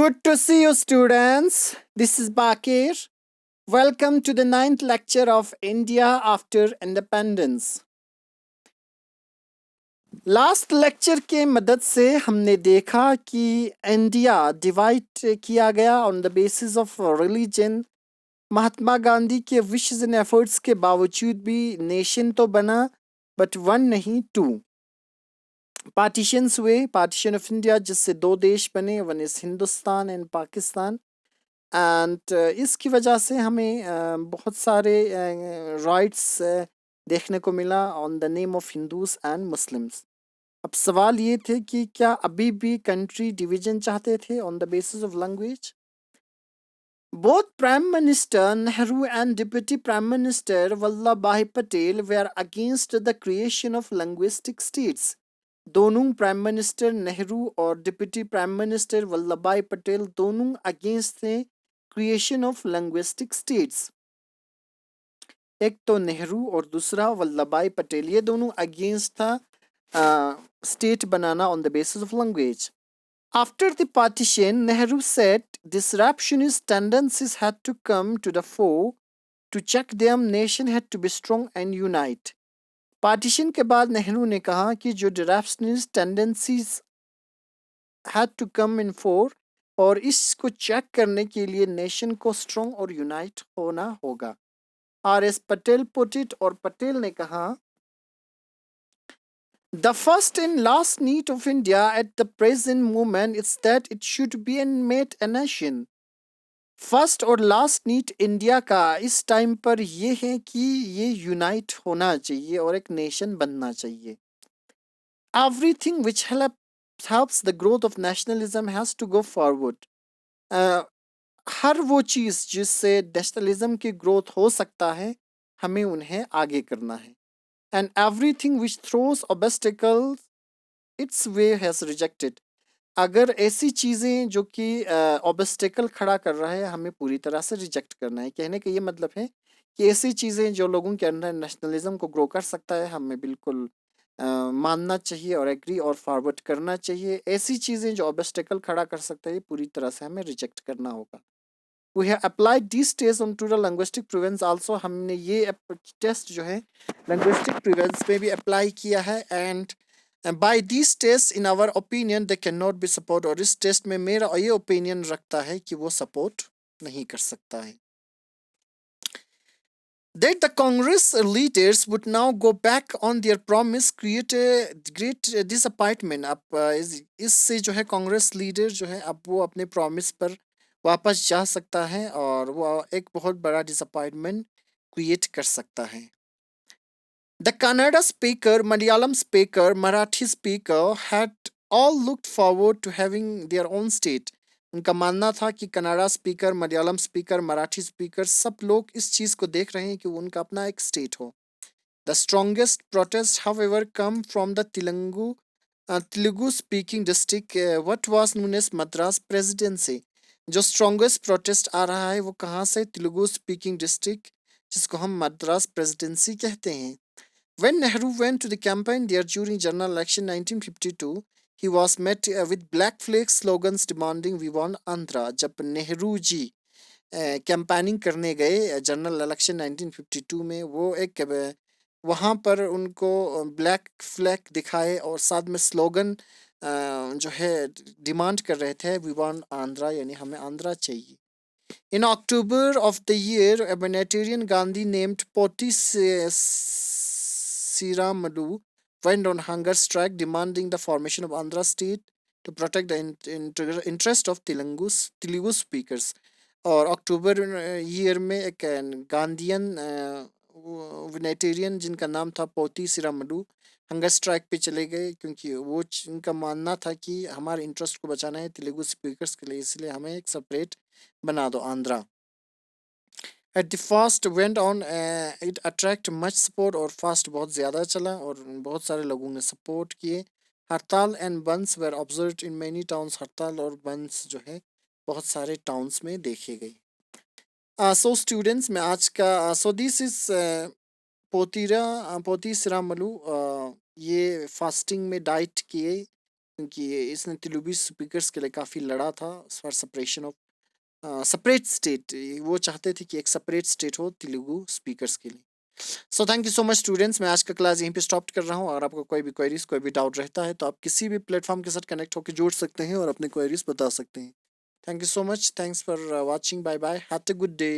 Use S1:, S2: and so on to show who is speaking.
S1: Good to see you, students. This is Bakir. Welcome to the ninth lecture of India after independence. Last lecture के मदद से हमने देखा कि India divide किया गया on the basis of religion. Mahatma Gandhi के विशेस एंड एफर्ट्स के बावजूद भी नेशन तो बना, बट वन नहीं टू पार्टीशंस हुए। पार्टीशन ऑफ इंडिया जिससे दो देश बने, one is Hindustan and Pakistan. And इसकी वजह से हमें बहुत सारे राइट्स देखने को मिला on the name of Hindus and Muslims. अब सवाल ये थे कि क्या अभी भी कंट्री डिवीजन चाहते थे on the basis of language. Both prime minister Nehru and deputy prime minister Vallabh Bhai Patel were against the creation of linguistic states. दोनों प्राइम मिनिस्टर नेहरू और deputy prime minister Vallabh Bhai Patel दोनों अगेंस्ट थे क्रिएशन ऑफ लिंग्विस्टिक स्टेट्स। एक तो नेहरू और दूसरा वल्लभ भाई पटेल, ये दोनों अगेंस्ट था state banana on the basis of language. After the partition, Nehru said disruptionist tendencies had to come to the fore. To check them, nation had to be strong and unite. Partition के बाद नेहरू ने कहा कि जो डिसरप्शनिस्ट tendencies had to come in fore, और इसको check करने के लिए नेशन को स्ट्रॉन्ग और यूनाइट होना होगा। R S Patel put it, और पटेल ने कहा The first and last need of India at the present moment is that it should be made a nation. First और लास्ट नीड इंडिया का इस टाइम पर ये है कि ये यूनाइट होना चाहिए और एक नेशन बनना चाहिए। Everything which helps the growth of nationalism has to go forward. हर वो चीज़ जिससे नेशनलिज्म की ग्रोथ हो सकता है, हमें उन्हें आगे करना है। And everything which throws obstacles its way has rejected. अगर ऐसी चीज़ें जो कि ऑब्स्टेकल खड़ा कर रहा है, हमें पूरी तरह से रिजेक्ट करना है। कहने का ये मतलब है कि ऐसी चीज़ें जो लोगों के अंदर नेशनलिज्म को ग्रो कर सकता है, हमें बिल्कुल मानना चाहिए और एग्री और फॉरवर्ड करना चाहिए। ऐसी चीज़ें जो ऑब्स्टेकल खड़ा कर सकता है, पूरी तरह से हमें रिजेक्ट करना होगा। We have applied these tests on to the linguistic prevents also. हमने ये टेस्ट जो है linguistic prevents पे भी अप्लाई किया है। And by these tests in our opinion they cannot be support, और इस टेस्ट में मेरा ये ओपिनियन रखता है कि वो सपोर्ट नहीं कर सकता है। That the Congress leaders would now go back on their promise create a great disappointment. अब इससे जो है कांग्रेस लीडर जो है अब वो अपने प्रॉमिस पर वापस जा सकता है और वो एक बहुत बड़ा डिसअपॉइंटमेंट क्रिएट कर सकता है। The Kannada speaker, Malayalam speaker, Marathi speaker had all looked forward to having their own state. उनका मानना था कि Kannada speaker, Malayalam speaker, Marathi speaker सब लोग इस चीज़ को देख रहे हैं कि उनका अपना एक स्टेट हो। The strongest protest, however, come from the Telugu speaking district, what was known as Madras Presidency. जो स्ट्रॉन्गेस्ट प्रोटेस्ट आ रहा है वो कहाँ से? तेलुगु स्पीकिंग डिस्ट्रिक्ट, जिसको हम मद्रास प्रेसिडेंसी कहते हैं। When Nehru went to the campaign there during general election 1952, he was met with black flag slogans demanding we want Andhra. जब नेहरू जी कैंपेनिंग करने गए जनरल इलेक्शन 1952 में, वो एक वहाँ पर उनको ब्लैक फ्लैग दिखाए और साथ में स्लोगन जो है डिमांड कर रहे थे वी वांट आंध्रा, यानी हमें आंध्रा चाहिए। In October of the year, a humanitarian Gandhi named Poti Siramalu went on hunger strike demanding the formation of Andhra state to protect the interest of Telugu speakers. और अक्टूबर year में एक Gandhian humanitarian जिनका नाम था पोती सिरामलू hunger strike पे चले गए, क्योंकि वो उनका मानना था कि हमारे इंटरेस्ट को बचाना है तेलुगु स्पीकर्स के लिए, इसलिए हमें एक सेपरेट बना दो Andhra. At the fast went on, it attract much support, और फास्ट बहुत ज़्यादा चला और बहुत सारे लोगों ने सपोर्ट किए। Hartal and bandhs were observed in many towns, hartal और बंस जो है बहुत सारे टाउन्स में देखे गए। सो स्टूडेंट्स, मैं आज का सो दिस इज पोती सिरामलू, ये फास्टिंग में डाइट किए क्योंकि इसने तेलुगु स्पीकर्स के लिए काफ़ी लड़ा था for separation of separate state. वो चाहते थे कि एक सेपरेट स्टेट हो तेलुगु स्पीकर्स के लिए। So thank you so much students, मैं आज का क्लास यहीं पे स्टॉप कर रहा हूँ। और आपको कोई भी क्वेरीज कोई भी डाउट रहता है तो आप किसी भी प्लेटफॉर्म के साथ कनेक्ट होकर जुड़ सकते हैं और अपने क्वेरीज बता सकते हैं। Thank you so much, thanks for watching, bye bye, have a good day.